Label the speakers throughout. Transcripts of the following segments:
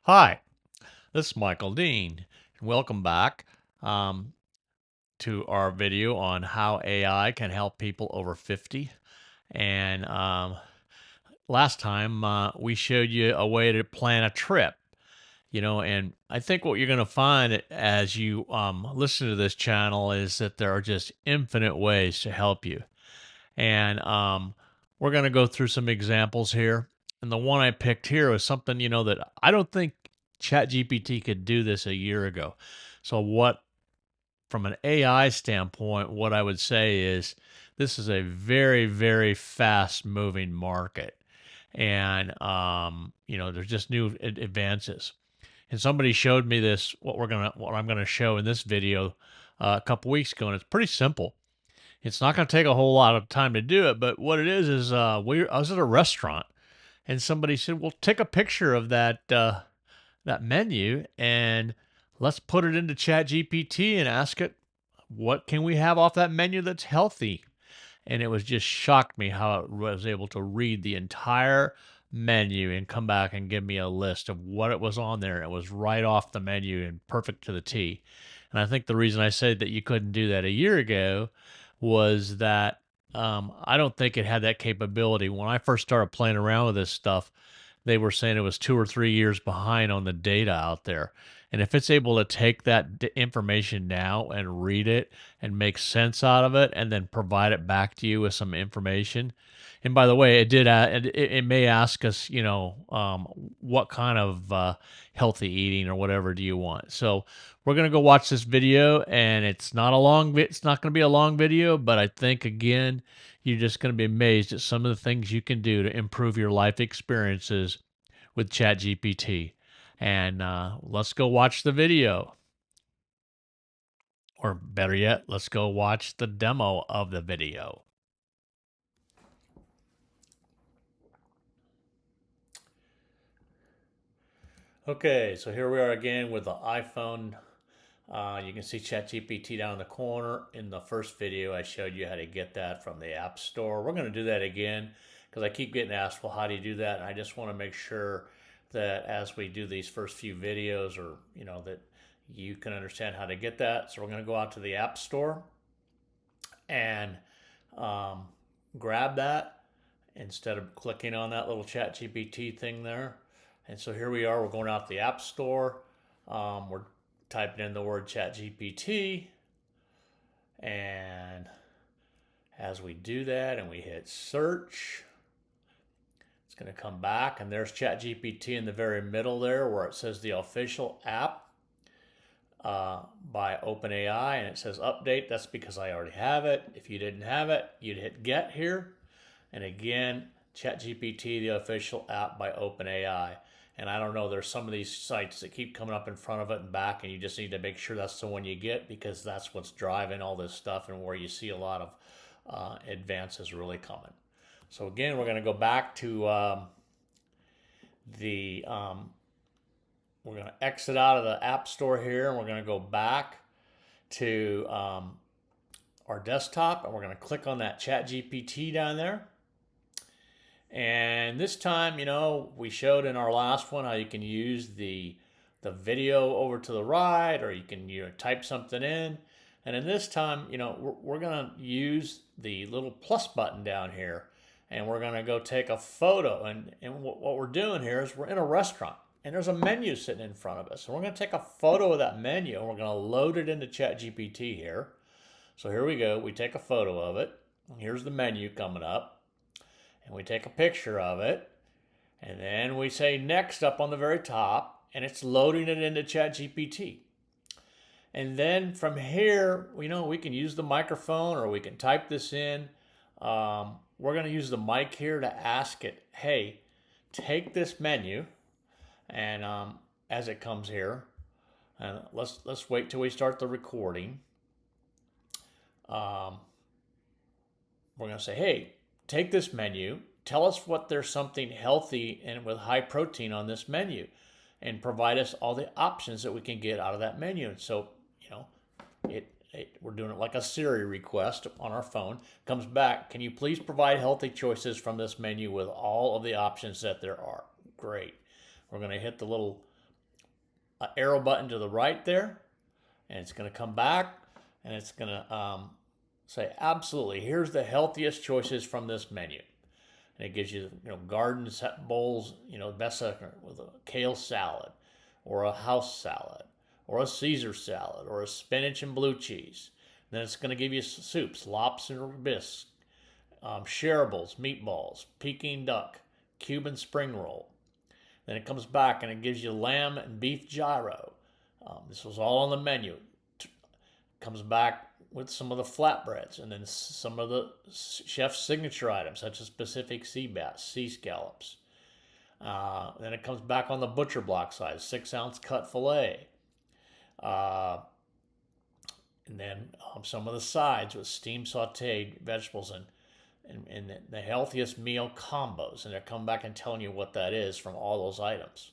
Speaker 1: Hi, this is Michae Dean. Welcome back to our video on how AI can help people over 50. And last time we showed you a way to plan a trip, and I think what you're going to find as you listen to this channel is that there are just infinite ways to help you. And we're going to go through some examples here. And the one I picked here was something, that I don't think ChatGPT could do this a year ago. So from an AI standpoint, what I would say is this is a very, very fast moving market. And, there's just new advances. And somebody showed me this, what I'm going to show in this video a couple weeks ago. And it's pretty simple. It's not going to take a whole lot of time to do it, but what it is I was at a restaurant, and somebody said, "Well, take a picture of that menu and let's put it into Chat GPT and ask it what can we have off that menu that's healthy." And it was just shocked me how it was able to read the entire menu and come back and give me a list of what it was on there. It was right off the menu and perfect to the T. And I think the reason I said that you couldn't do that a year ago was that I don't think it had that capability. When I first started playing around with this stuff, they were saying it was 2 or 3 years behind on the data out there. And if it's able to take that information now and read it and make sense out of it and then provide it back to you with some information. And by the way, it may ask us, what kind of healthy eating or whatever do you want. So we're going to go watch this video, and it's not going to be a long video, but I think again, you're just going to be amazed at some of the things you can do to improve your life experiences with ChatGPT. And let's go watch the video. Or better yet, let's go watch the demo of the video. Okay, so here we are again with the iPhone. You can see ChatGPT down in the corner. In the first video, I showed you how to get that from the App Store. We're going to do that again because I keep getting asked, well, how do you do that? And I just want to make sure that as we do these first few videos, or that you can understand how to get that. So we're going to go out to the App Store and grab that instead of clicking on that little ChatGPT thing there. And so here we are. We're going out to the App Store. We're typing in the word ChatGPT, and as we do that and we hit search, it's going to come back, and there's ChatGPT in the very middle there where it says the official app by Open AI, and it says update. That's because I already have it. If you didn't have it, you'd hit get here, and again, ChatGPT, the official app by Open AI. And I don't know, there's some of these sites that keep coming up in front of it and back, and you just need to make sure that's the one you get, because that's what's driving all this stuff and where you see a lot of advances really coming. So again, we're going to go back to we're going to exit out of the App Store here, and we're going to go back to our desktop, and we're going to click on that ChatGPT down there. And this time, we showed in our last one how you can use the video over to the right, or you can type something in. And in this time, we're going to use the little plus button down here, and we're going to go take a photo. And what we're doing here is we're in a restaurant, and there's a menu sitting in front of us. So we're going to take a photo of that menu, and we're going to load it into ChatGPT here. So here we go. We take a photo of it. Here's the menu coming up. And we take a picture of it, and then we say next up on the very top, and it's loading it into ChatGPT. And then from here, we can use the microphone, or we can type this in. We're going to use the mic here to ask it, hey, take this menu, and as it comes here, and let's wait till we start the recording. We're going to say, hey, take this menu, tell us what there's something healthy and with high protein on this menu, and provide us all the options that we can get out of that menu. And so, we're doing it like a Siri request on our phone. Comes back, can you please provide healthy choices from this menu with all of the options that there are? Great. We're going to hit the little arrow button to the right there, and it's going to come back, and it's going to say, absolutely, here's the healthiest choices from this menu. And it gives you, garden bowls, best with a kale salad, or a house salad, or a Caesar salad, or a spinach and blue cheese. And then it's going to give you soups, lobster bisque, shareables, meatballs, Peking duck, Cuban spring roll. Then it comes back and it gives you lamb and beef gyro. This was all on the menu. Comes back with some of the flatbreads, and then some of the chef's signature items, such as Pacific sea bass, sea scallops. Then it comes back on the butcher block size, 6-ounce cut filet. And then some of the sides with steamed sauteed vegetables and the healthiest meal combos. And they're coming back and telling you what that is from all those items.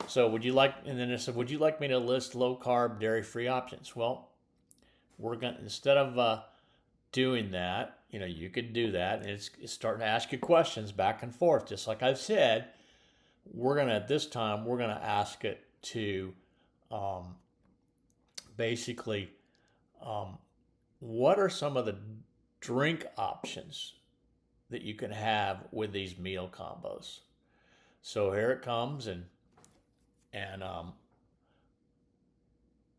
Speaker 1: So would you like, and then it said, would you like me to list low carb, dairy free options? Well, we're going to, instead of doing that, you could do that, and it's starting to ask you questions back and forth. Just like I've said, at this time, we're going to ask it to basically, what are some of the drink options that you can have with these meal combos? So here it comes, and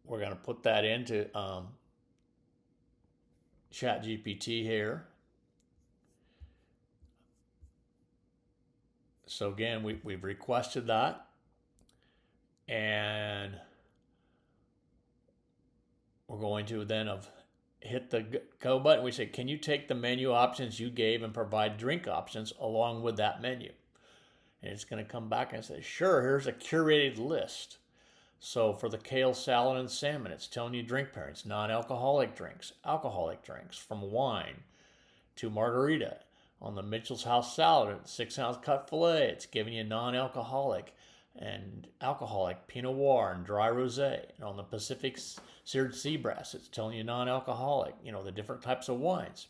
Speaker 1: we're going to put that into Chat GPT here. So again, we've requested that, and we're going to then hit the go button. We say, can you take the menu options you gave and provide drink options along with that menu? And it's going to come back and say, sure, here's a curated list. So for the kale salad and salmon, it's telling you drink pairings, non-alcoholic drinks, alcoholic drinks, from wine to margarita. On the Mitchell's House salad, 6-ounce cut filet, it's giving you non-alcoholic and alcoholic Pinot Noir and dry rosé. And on the Pacific seared sea bass, it's telling you non-alcoholic, the different types of wines.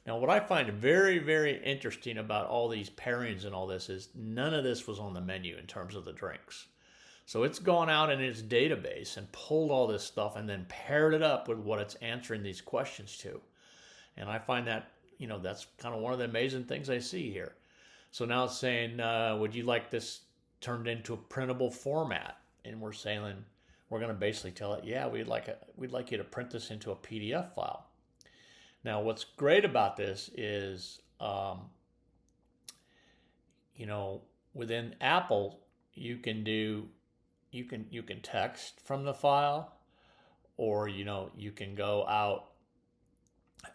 Speaker 1: Now, what I find very, very interesting about all these pairings and all this is none of this was on the menu in terms of the drinks. So it's gone out in its database and pulled all this stuff and then paired it up with what it's answering these questions to. And I find that, that's kind of one of the amazing things I see here. So now it's saying, would you like this turned into a printable format? And we're saying, we're going to basically tell it, yeah, we'd like you to print this into a PDF file. Now, what's great about this is, within Apple, you can text from the file, or you can go out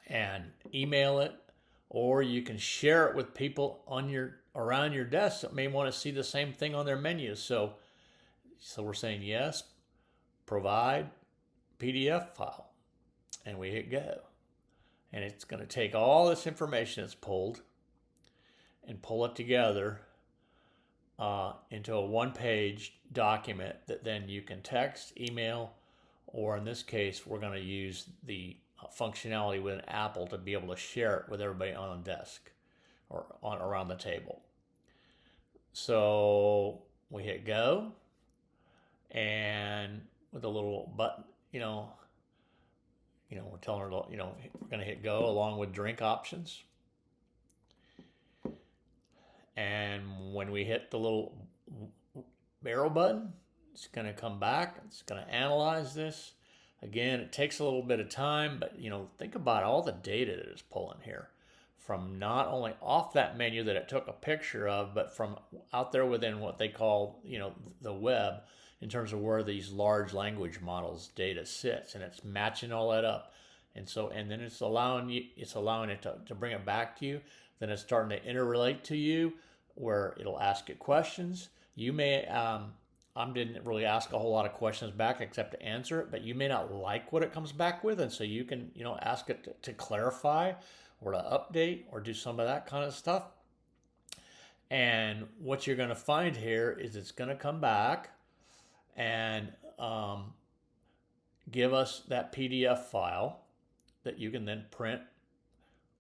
Speaker 1: and email it, or you can share it with people around your desk that may want to see the same thing on their menus. So we're saying yes, provide PDF file, and we hit go. And it's going to take all this information that's pulled and pull it together into a one-page document that then you can text, email, or in this case, we're going to use the functionality within Apple to be able to share it with everybody on the desk or around the table. So we hit go, and with a little button, we're telling her, we're going to hit go along with drink options. And when we hit the little arrow button, it's going to come back. It's going to analyze this. Again, it takes a little bit of time, but think about all the data that it's pulling here from not only off that menu that it took a picture of, but from out there within what they call, the web, in terms of where these large language models data sits, and it's matching all that up. And then it's allowing it to bring it back to you. Then it's starting to interrelate to you, where it'll ask you questions. You may, I didn't really ask a whole lot of questions back except to answer it, but you may not like what it comes back with. And so you can, ask it to clarify or to update or do some of that kind of stuff. And what you're going to find here is it's going to come back and give us that PDF file that you can then print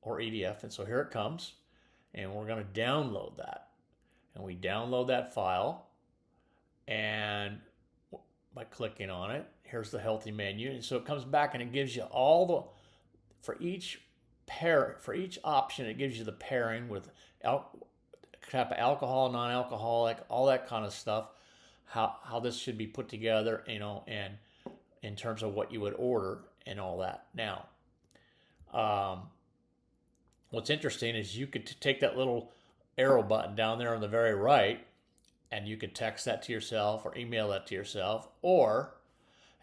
Speaker 1: or EDF. And so here it comes, and we're going to download that. And we download that file, and by clicking on it. Here's the healthy menu. And so it comes back and it gives you all the, for each option, it gives you the pairing with type of alcohol, non-alcoholic, all that kind of stuff, how this should be put together, and in terms of what you would order and all that. Now, what's interesting is you could take that little arrow button down there on the very right, and you could text that to yourself or email that to yourself, or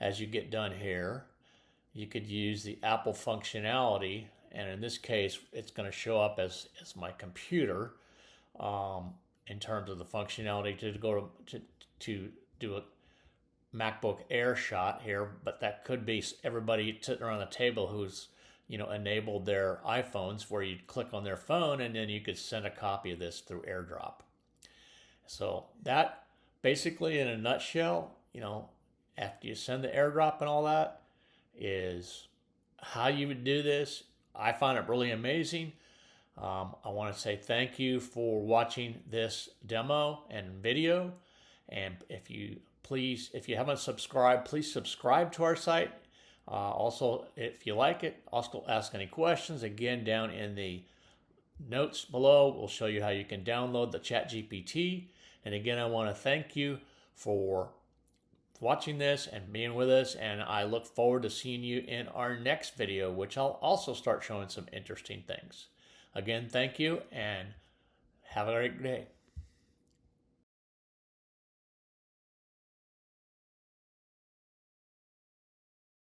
Speaker 1: as you get done here, you could use the Apple functionality, and in this case, it's going to show up as my computer, in terms of the functionality to do a MacBook Air shot here, but that could be everybody sitting around the table who's enabled their iPhones, where you'd click on their phone and then you could send a copy of this through airdrop. So that basically, in a nutshell, after you send the airdrop and all that, is how you would do this. I find it really amazing. I want to say thank you for watching this demo and video. And if you haven't subscribed, please subscribe to our site. Also, if you like it, also ask any questions. Again, down in the notes below, we'll show you how you can download the Chat GPT. And again, I want to thank you for watching this and being with us, and I look forward to seeing you in our next video, which I'll also start showing some interesting things. Again, thank you, and have a great day.